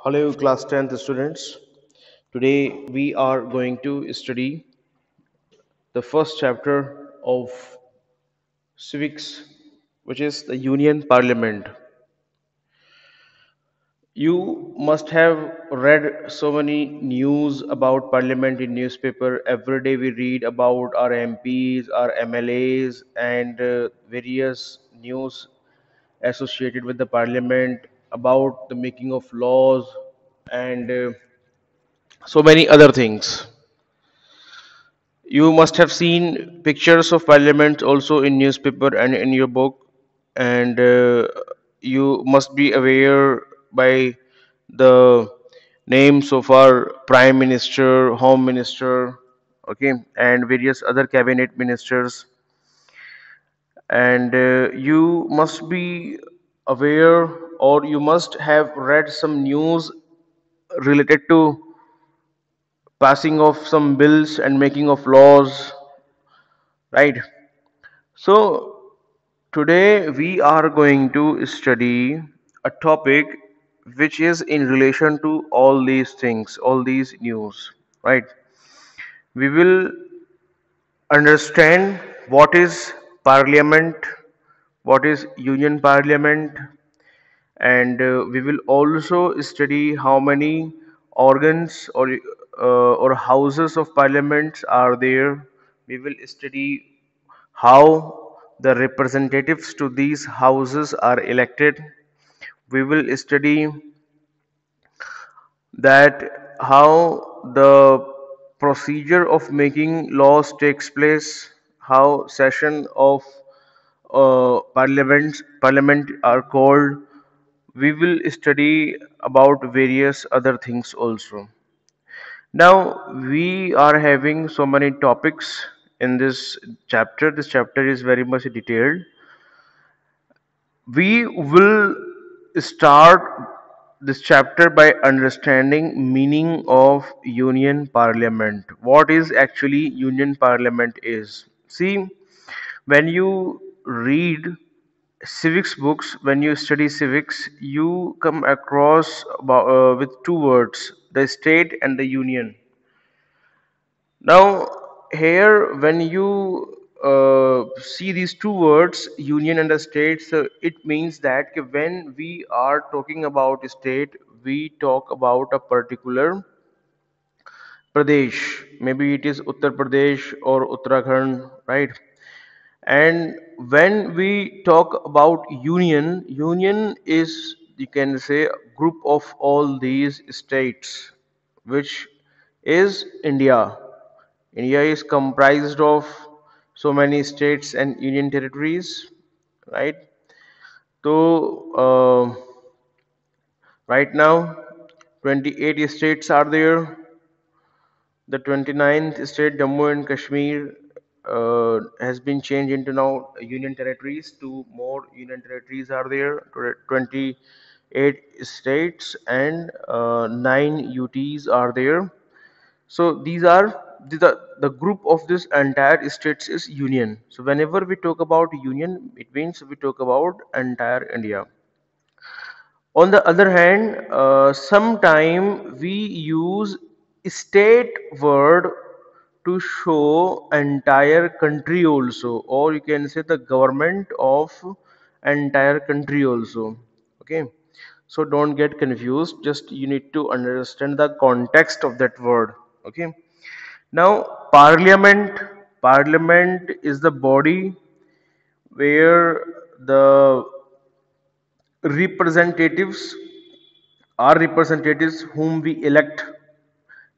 Hello, class 10th students. Today we are going to study the first chapter of civics, which is the Union Parliament. You must have read so many news about Parliament in newspaper. Every day we read about our MPs, our MLAs, and various news associated with the Parliament about the making of laws and so many other things. You must have seen pictures of parliament also in newspaper and in your book, and you must be aware by the names of our prime minister, home minister, okay, and various other cabinet ministers. And you must be aware, or you must have read some news related to passing of some bills and making of laws, right? So, today we are going to study a topic which is in relation to all these things, all these news, right? We will understand what is parliament, what is union parliament, and we will also study how many organs or houses of parliaments are there. We will study how the representatives to these houses are elected. We will study that how the procedure of making laws takes place, how session of parliament are called. We will study about various other things also. Now we are having so many topics in this chapter. This chapter is very much detailed. We will start this chapter by understanding meaning of union parliament. What is actually union parliament is. See, when you read civics books, when you study civics, you come across with two words, the state and the union. Now, here, when you see these two words, union and the state, so it means that when we are talking about state, we talk about a particular Pradesh. Maybe it is Uttar Pradesh or Uttarakhand, right? And when we talk about union, union is, you can say, a group of all these states, which is India. India is comprised of so many states and union territories, right? So, right now, 28 states are there. The 29th state, Jammu and Kashmir, has been changed into now union territories. Two more union territories are there. 28 states and 9 UTs are there. So these are the group of this entire states is union. So whenever we talk about union, it means we talk about entire India. On the other hand, sometime we use state word to show entire country also, or you can say the government of entire country also. Okay, so don't get confused. Just you need to understand the context of that word. Okay. Now, parliament is the body where the representatives are representatives whom we elect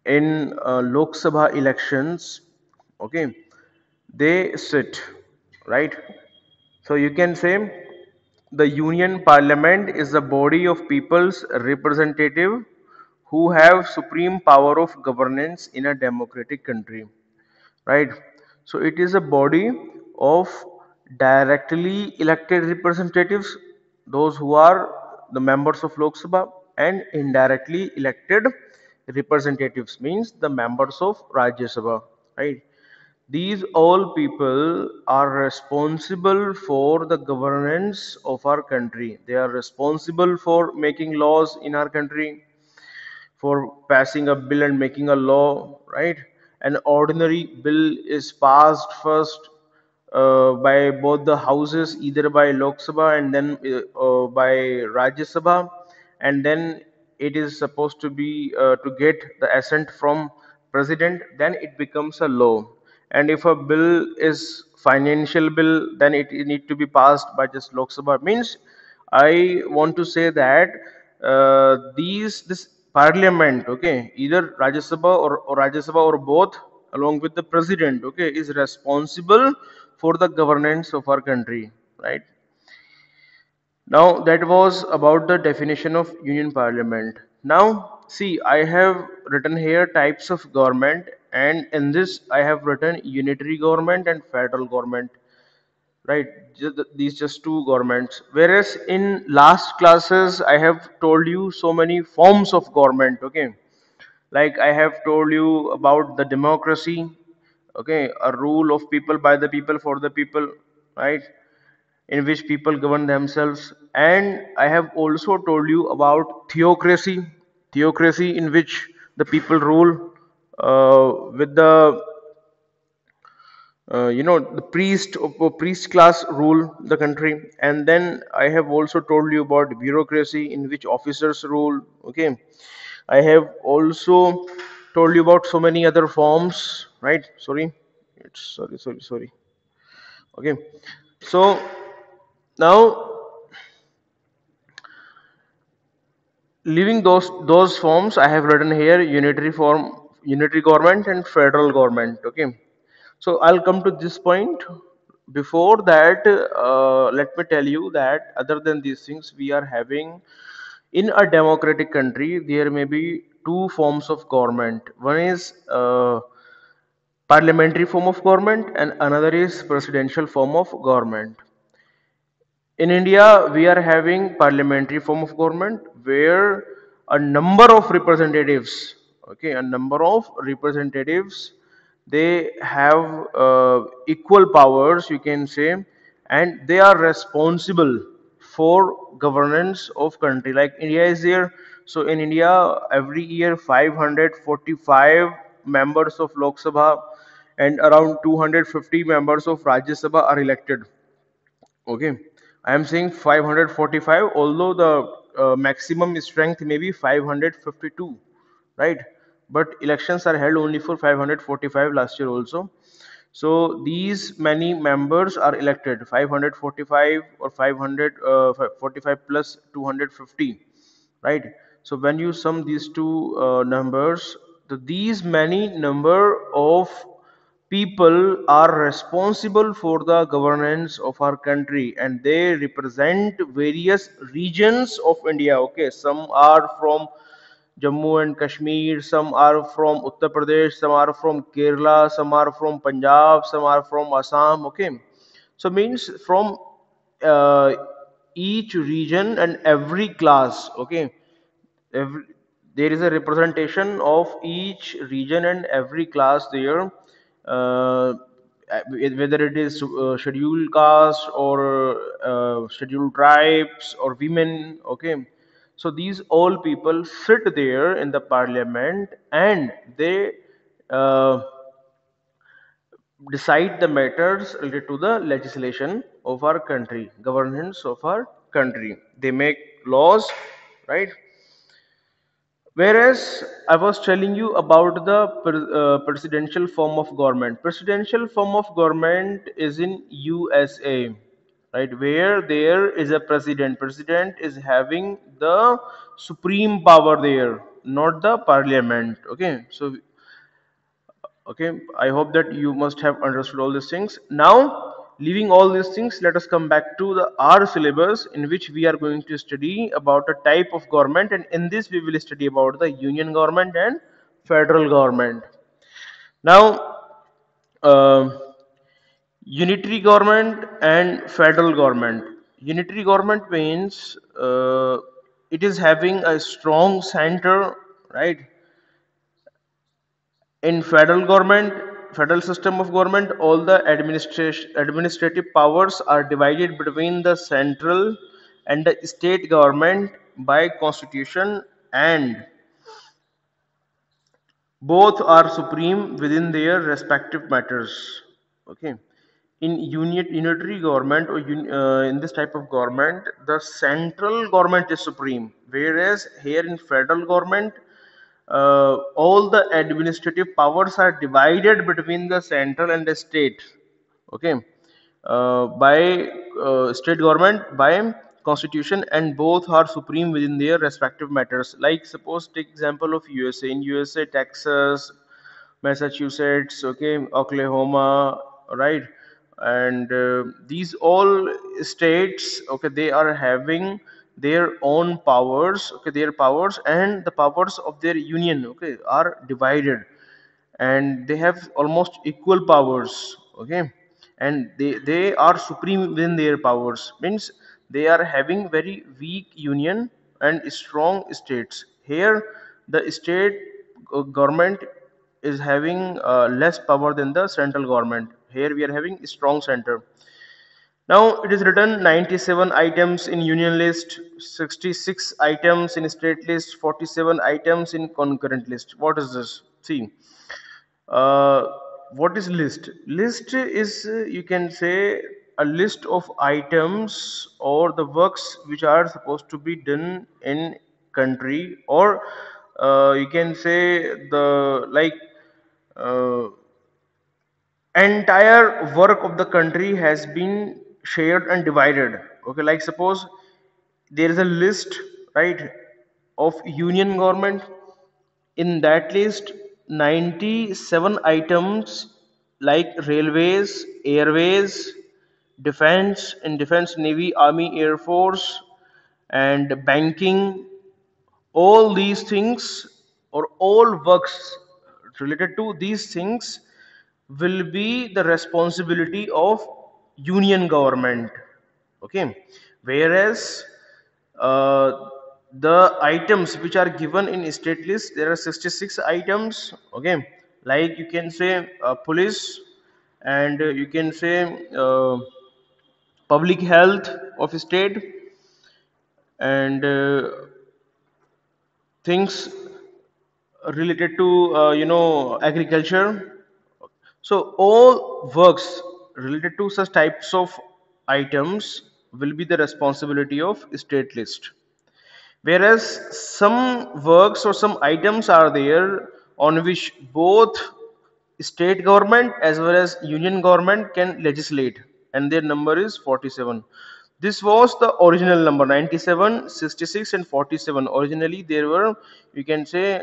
in Lok Sabha elections. Okay, they sit, right? So you can say the Union Parliament is the body of people's representative who have supreme power of governance in a democratic country, right? So it is a body of directly elected representatives, those who are the members of Lok Sabha, and indirectly elected representatives means the members of Rajya Sabha, right? These all people are responsible for the governance of our country. They are responsible for making laws in our country. for passing a bill and making a law, right? An ordinary bill is passed first by both the houses, either by Lok Sabha and then by Rajya Sabha, and then it is supposed to be to get the assent from president, then it becomes a law. And if a bill is financial bill, then it need to be passed by just Lok Sabha. Means I want to say that these this parliament, okay, either Rajya Sabha or Rajya Sabha or both, along with the president, okay, is responsible for the governance of our country, right? Now that was about the definition of union parliament. Now see, I have written here types of government, and in this I have written unitary government and federal government, right? These just two governments, whereas in last classes I have told you so many forms of government, okay? Like I have told you about the democracy, okay, a rule of people by the people for the people, right, in which people govern themselves. And I have also told you about theocracy, theocracy in which the people rule with the the priest class rule the country. And then I have also told you about bureaucracy in which officers rule, okay? I have also told you about so many other forms, right? Sorry, it's sorry. Okay, so now, leaving those forms, I have written here unitary form, unitary government and federal government, okay? So I'll come to this point. Before that, let me tell you that other than these things, we are having in a democratic country there may be two forms of government. One is parliamentary form of government, and another is presidential form of government. In India, we are having parliamentary form of government where a number of representatives, okay, a number of representatives, they have equal powers, you can say, and they are responsible for governance of country. Like India is there, so in India, every year 545 members of Lok Sabha and around 250 members of Rajya Sabha are elected. Okay, I am saying 545, although the maximum strength may be 552, right? But elections are held only for 545 last year also. So these many members are elected, 545 or 545 plus 250, right? So when you sum these two numbers, these many number of people are responsible for the governance of our country, and they represent various regions of India, okay? Some are from Jammu and Kashmir, some are from Uttar Pradesh, some are from Kerala, some are from Punjab, some are from Assam, okay? So means from uh, each region and every class, okay? every, there is a representation of each region and every class there, whether it is scheduled caste or scheduled tribes or women, okay? So these all people sit there in the parliament, and they uh, decide the matters related to the legislation of our country, governance of our country. They make laws, right? Whereas I was telling you about the presidential form of government. Presidential form of government is in USA, right? Where there is a president. President is having the supreme power there, not the parliament. Okay, so okay, I hope that you must have understood all these things. Now, leaving all these things, let us come back to the R syllabus, in which we are going to study about a type of government, and in this we will study about the union government and federal government. Now, uh, unitary government and federal government. Unitary government means it is having a strong center, right? In federal government, federal system of government, all the administration administrative powers are divided between the central and the state government by constitution, and Both are supreme within their respective matters. Okay. In unitary government or in this type of government, the central government is supreme, whereas here in federal government, all the administrative powers are divided between the central and the state. Okay. By state government by constitution, and both are supreme within their respective matters. Like suppose take example of USA. In USA, Texas, Massachusetts, okay, Oklahoma, right, and these all states, okay, they are having their own powers, okay, their powers and the powers of their union, okay, are divided, and they have almost equal powers, okay, and they are supreme within their powers, means they are having very weak union and strong states. Here the state government is having less power than the central government. Here we are having strong center. Now it is written 97 items in union list, 66 items in state list, 47 items in concurrent list. What is this? See, uh, what is list? List is, you can say, a list of items or the works which are supposed to be done in country, or you can say the like uh, entire work of the country has been shared and divided. Okay, like suppose there is a list, right, of union government. In that list, 97 items like railways, airways, defense, in defense, navy, army, air force, and banking, all these things or all works related to these things will be the responsibility of union government. Okay, whereas uh, the items which are given in state list, there are 66 items. Okay, like you can say police, and you can say public health of state, and things related to agriculture. So all works related to such types of items will be the responsibility of state list, whereas some works or some items are there on which both state government as well as union government can legislate, and their number is 47. This was the original number: 97, 66, and 47. Originally there were, you can say,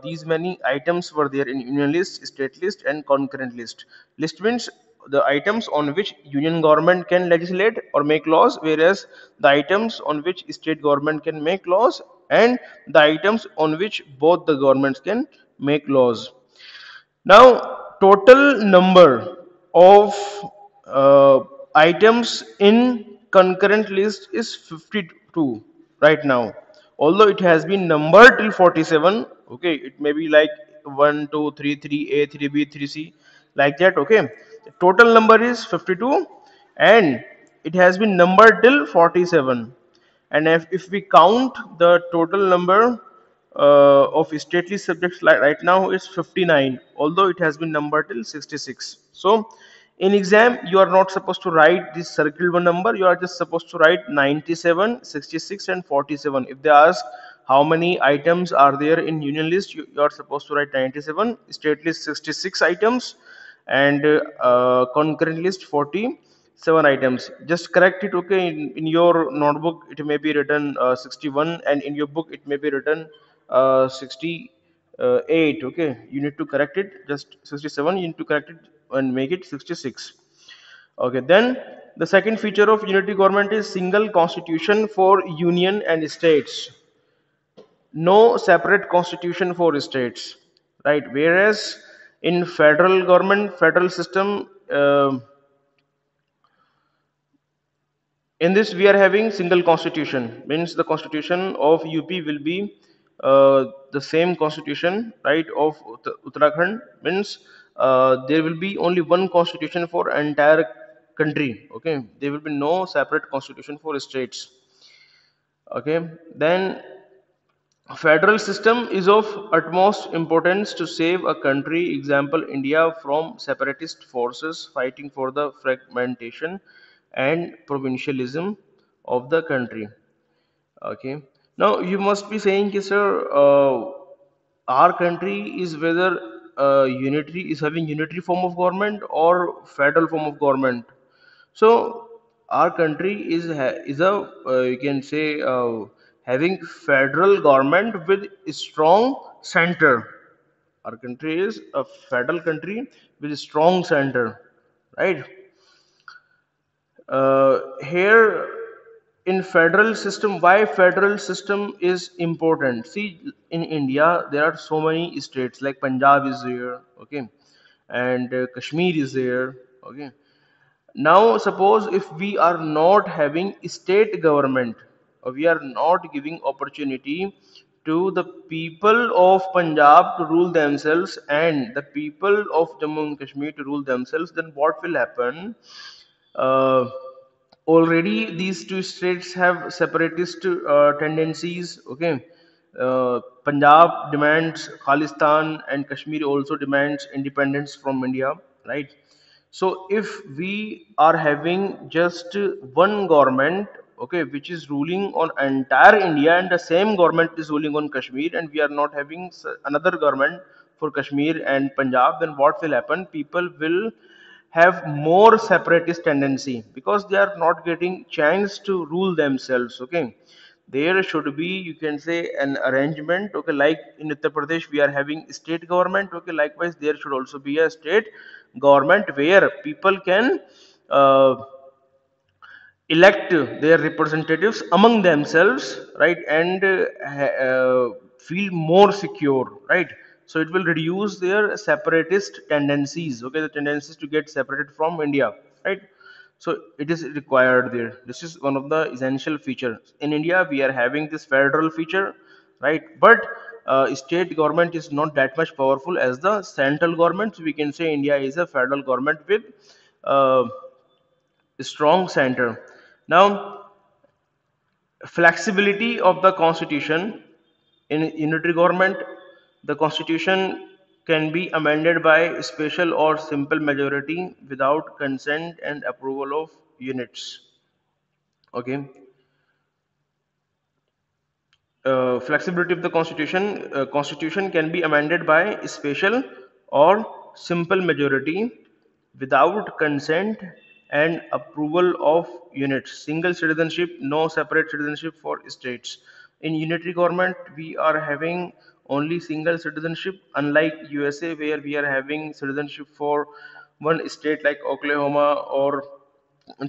these many items were there in union list, state list, and concurrent list. List means the items on which union government can legislate or make laws, whereas the items on which state government can make laws, and the items on which both the governments can make laws. Now, total number of items in concurrent list is 52 right now. Although it has been numbered till 47, okay, it may be like 1, 2, 3, 3A, 3B, 3C, like that, okay. The total number is 52, and it has been numbered till 47. And if we count the total number of stately subjects, like right now it's 59, although it has been numbered till 66. So in exam you are not supposed to write this circled one number, you are just supposed to write 97, 66, and 47. If they ask how many items are there in union list, you are supposed to write 97, state list 66 items, and concurrent list 47 items. Just correct it, okay. In your notebook it may be written 61, and in your book it may be written 68. Okay, you need to correct it. Just 67, you need to correct it and make it 66. Okay, then the second feature of unity government is single constitution for union and states. No separate constitution for states, right? Whereas in federal government, federal system, in this we are having single constitution, means the constitution of UP will be the same constitution, right, of Uttarakhand, means there will be only one constitution for entire country. Okay, there will be no separate constitution for states. Okay, then Federal system is of utmost importance to save a country, example India, from separatist forces fighting for the fragmentation and provincialism of the country. Okay. Now you must be saying, "Ki, sir, our country is whether unitary is having unitary form of government or federal form of government." So our country is a you can say having federal government with strong center. Our country is a federal country with a strong center, right? Here in federal system, why federal system is important? See, in India there are so many states, like Punjab is there, okay, and Kashmir is there, okay. Now suppose if we are not having state government, or we are not giving opportunity to the people of Punjab to rule themselves and the people of Jammu and Kashmir to rule themselves, then what will happen? uh, Already these two states have separatist tendencies, okay. Punjab demands Khalistan and Kashmir also demands independence from India, right? So if we are having just one government, okay, which is ruling on entire India, and the same government is ruling on Kashmir, and we are not having another government for Kashmir and Punjab, then what will happen? People will have more separatist tendency because they are not getting chance to rule themselves, okay. There should be, you can say, an arrangement, okay, like in Uttar Pradesh we are having state government, okay, likewise there should also be a state government where people can uh, elect their representatives among themselves, right, and feel more secure, right? So it will reduce their separatist tendencies, okay, the tendencies to get separated from India, right? So it is required there. This is one of the essential features. In India we are having this federal feature, right? But state government is not that much powerful as the central government. So we can say India is a federal government with uh, strong center. Now, flexibility of the constitution. In unitary government, the constitution can be amended by special or simple majority without consent and approval of units. Okay. Flexibility of the constitution can be amended by special or simple majority without consent and approval of units. Single citizenship, no separate citizenship for states. In unitary government we are having only single citizenship, unlike USA where we are having citizenship for one state like Oklahoma or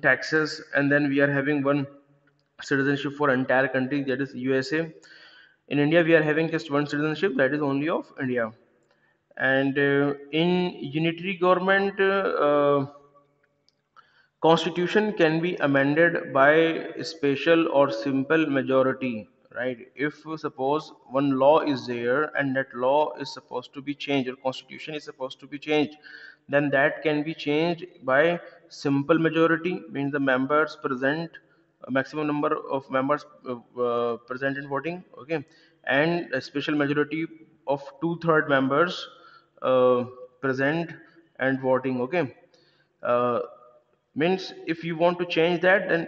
Texas, and then we are having one citizenship for entire country, that is USA. In India, we are having just one citizenship, that is only of India. And in unitary government, constitution can be amended by special or simple majority, right? If suppose one law is there and that law is supposed to be changed, or constitution is supposed to be changed, then that can be changed by simple majority, means the members present, a maximum number of members present in voting, okay, and a special majority of two-third members uh, present and voting, okay. uh, Means if you want to change that, then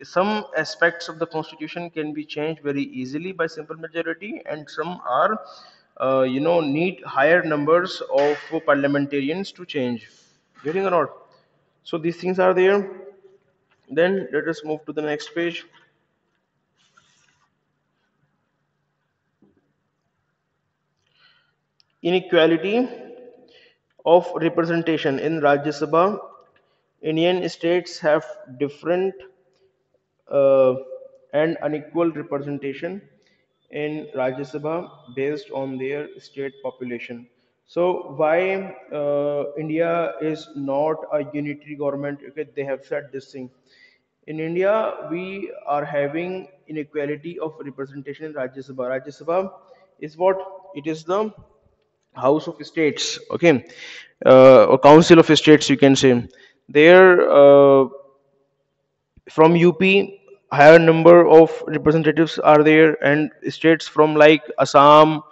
some aspects of the constitution can be changed very easily by simple majority, and some are need higher numbers of parliamentarians to change. Getting or not? So these things are there. Then let us move to the next page. Inequality of representation in Rajya Sabha. Indian states have different uh, and unequal representation in Rajya Sabha based on their state population. So why India is not a unitary government? Okay, they have said this thing. In India, we are having inequality of representation in Rajya Sabha. Rajya Sabha is what? It is the House of States, okay, or Council of States, you can say. There, from UP, higher number of representatives are there, and states from like Assam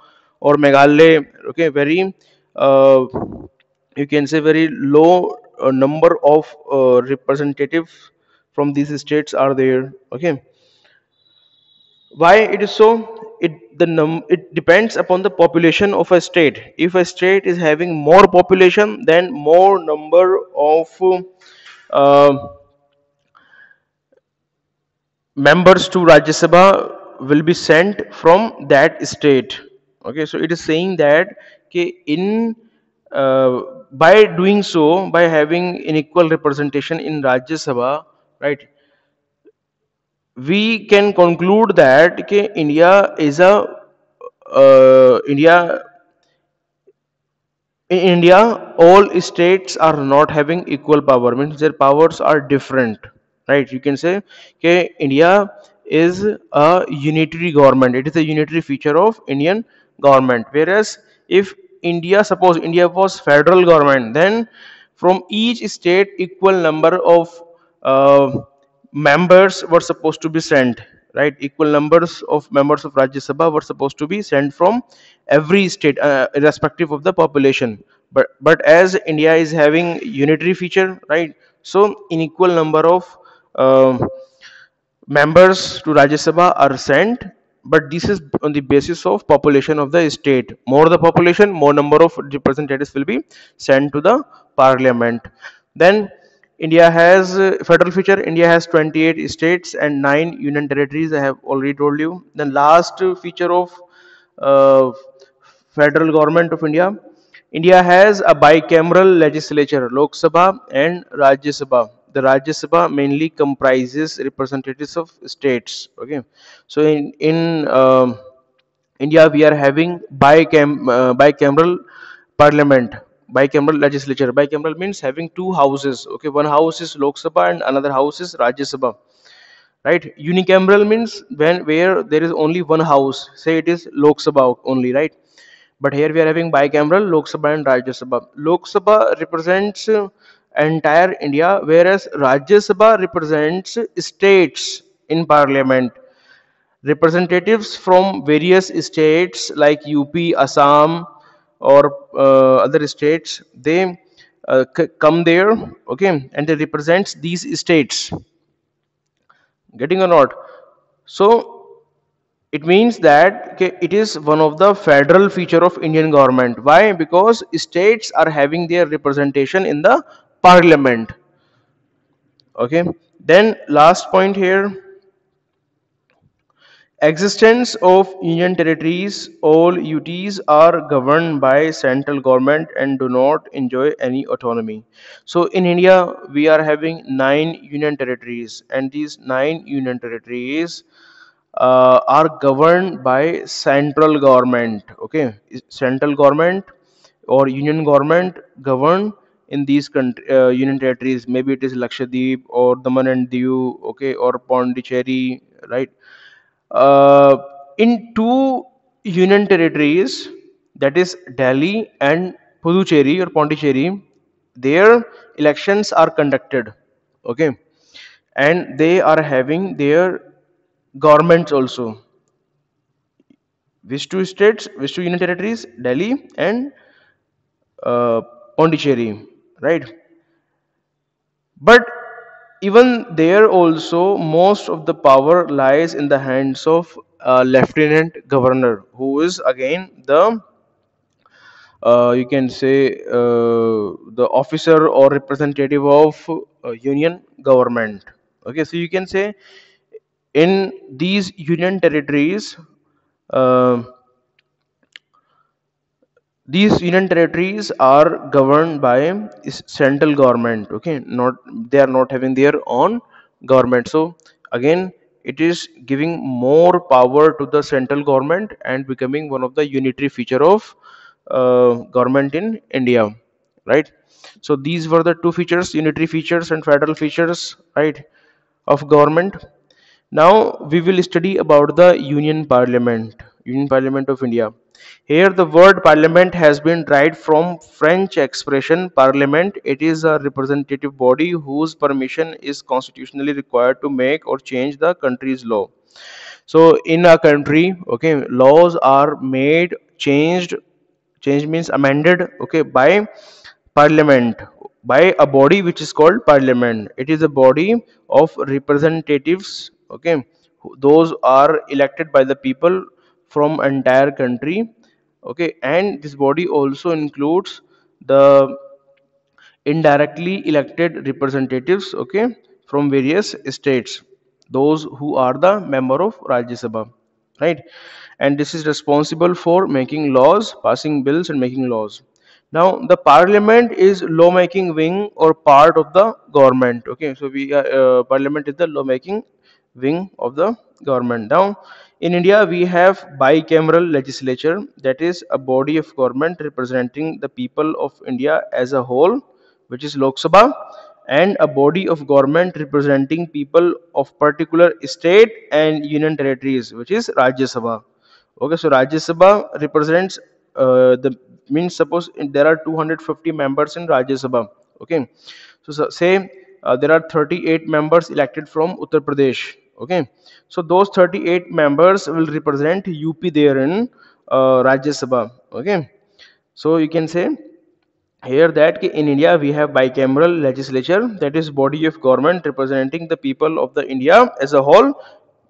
or Meghalaya, okay, very uh, you can say very low number of representatives from these states are there. Okay, why it is so? It depends upon the population of a state. If a state is having more population, then more number of uh, members to Rajya Sabha will be sent from that state. Okay, so it is saying that okay, in by doing so, by having unequal representation in Rajya Sabha, right, we can conclude that okay, India in India, all states are not having equal power. Means their powers are different, right? You can say, okay, India is a unitary government. It is a unitary feature of Indian government. Whereas, if suppose India was federal government, then from each state, equal number of uh, members were supposed to be sent, right? Equal numbers of members of Rajya Sabha were supposed to be sent from every state, irrespective of the population. But as India is having unitary feature, right, so in equal number of um members to Rajya Sabha are sent, but this is on the basis of population of the state. More the population, more number of representatives will be sent to the parliament. Then India has federal feature. India has 28 states and 9 union territories. I have already told you. Then last feature of uh, federal government of India. India has a bicameral legislature, Lok Sabha and Rajya Sabha. The Rajya Sabha mainly comprises representatives of states. Okay, so in India we are having bicameral parliament, bicameral legislature. Bicameral means having two houses. Okay, one house is Lok Sabha and another house is Rajya Sabha, right? Unicameral means when where there is only one house, say it is Lok Sabha only, right? But here we are having bicameral Lok Sabha and Rajya Sabha. Lok Sabha represents entire India, whereas Rajya Sabha represents states in parliament. Representatives from various states like UP, Assam, or other states, they come there, okay, and they represent these states. Getting or not? So it means that okay, it is one of the federal feature of Indian government. Why? Because states are having their representation in the parliament. Okay, then last point here, existence of union territories. All UTs are governed by central government and do not enjoy any autonomy. So in India we are having 9 union territories, and these 9 union territories are governed by central government. Okay, central government or union government govern in these union territories. Maybe it is Lakshadweep or Daman and Diu, okay, or Pondicherry, right? uh, in two union territories, that is Delhi and Puducherry or Pondicherry, their elections are conducted. Okay, and they are having their governments also. Which two states, which two union territories? Delhi and uh, Pondicherry, right? But even there also, most of the power lies in the hands of lieutenant governor, who is again the you can say the officer or representative of union government. Okay, so you can say in these union territories, uh, these union territories are governed by central government. Okay, not, they are not having their own government. So again, it is giving more power to the central government and becoming one of the unitary feature of government in India, right? So these were the two features, unitary features and federal features, right, of government. Now we will study about the union parliament of India. Here the word parliament has been derived from French expression parliament. It is a representative body whose permission is constitutionally required to make or change the country's law. So in a country, okay, laws are made, changed. Change means amended, okay, by parliament, by a body which is called parliament. It is a body of representatives, okay, those are elected by the people from entire country, okay, and this body also includes the indirectly elected representatives, okay, from various states, those who are the member of Rajya Sabha, right? And this is responsible for making laws, passing bills and making laws. Now the parliament is lawmaking wing or part of the government, okay, so we parliament is the lawmaking wing of the government. Now in India we have bicameral legislature, that is a body of government representing the people of India as a whole, which is Lok Sabha, and a body of government representing people of particular state and union territories, which is Rajya Sabha. Okay, so Rajya Sabha represents the means suppose there are 250 members in Rajya Sabha. Okay, so say there are 38 members elected from Uttar Pradesh. Okay, so those 38 members will represent UP there in Rajya Sabha. Okay, so you can say here that in India we have bicameral legislature, that is body of government representing the people of the India as a whole,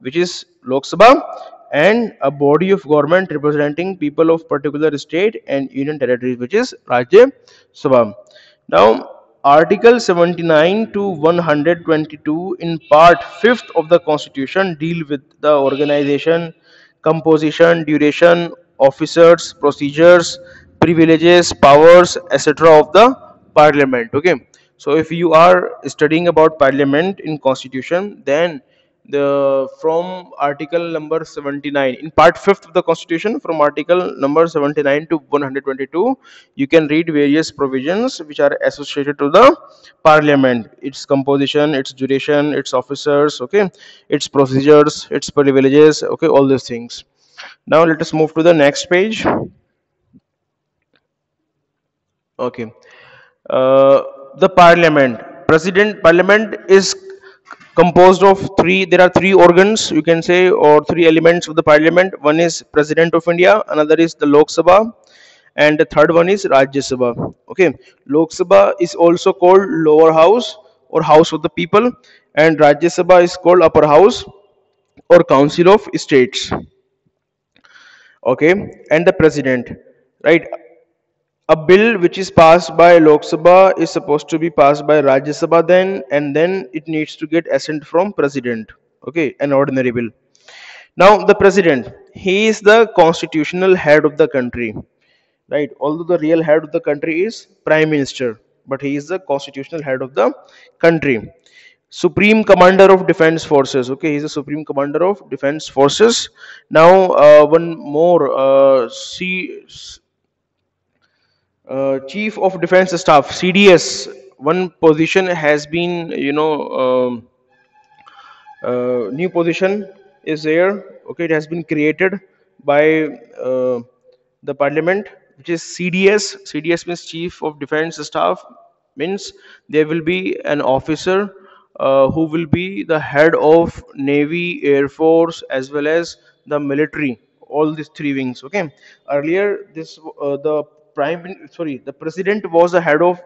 which is Lok Sabha, and a body of government representing people of particular state and union territories, which is Rajya Sabha. Now Article 79 to 122 in part 5th of the Constitution deal with the organization, composition, duration, officers, procedures, privileges, powers, etc. of the parliament. Okay, so if you are studying about parliament in constitution, then the from article number 79 in part 5th of the constitution, from article number 79 to 122, you can read various provisions which are associated to the parliament, its composition, its duration, its officers, okay, its procedures, its privileges, okay, all these things. Now let us move to the next page. Okay. Uh, the parliament, president, parliament is composed of three. There are three organs, you can say, or three elements of the parliament. One is president of India, another is the Lok Sabha, and the third one is Rajya Sabha. Okay, Lok Sabha is also called lower house or house of the people, and Rajya Sabha is called upper house or council of states. Okay, and the president, right? A bill which is passed by Lok Sabha is supposed to be passed by Rajya Sabha then, and then it needs to get assent from president. Okay, an ordinary bill. Now the president, he is the constitutional head of the country, right? Although the real head of the country is prime minister, but he is the constitutional head of the country. Supreme commander of defense forces. Okay, he's the supreme commander of defense forces. Now one more Chief of Defense Staff, CDS. One position has been, new position is there. Okay, it has been created by the Parliament, which is CDS. CDS means Chief of Defense Staff. Means there will be an officer who will be the head of Navy, Air Force, as well as the military. All these three wings. Okay. Earlier, the president was the head of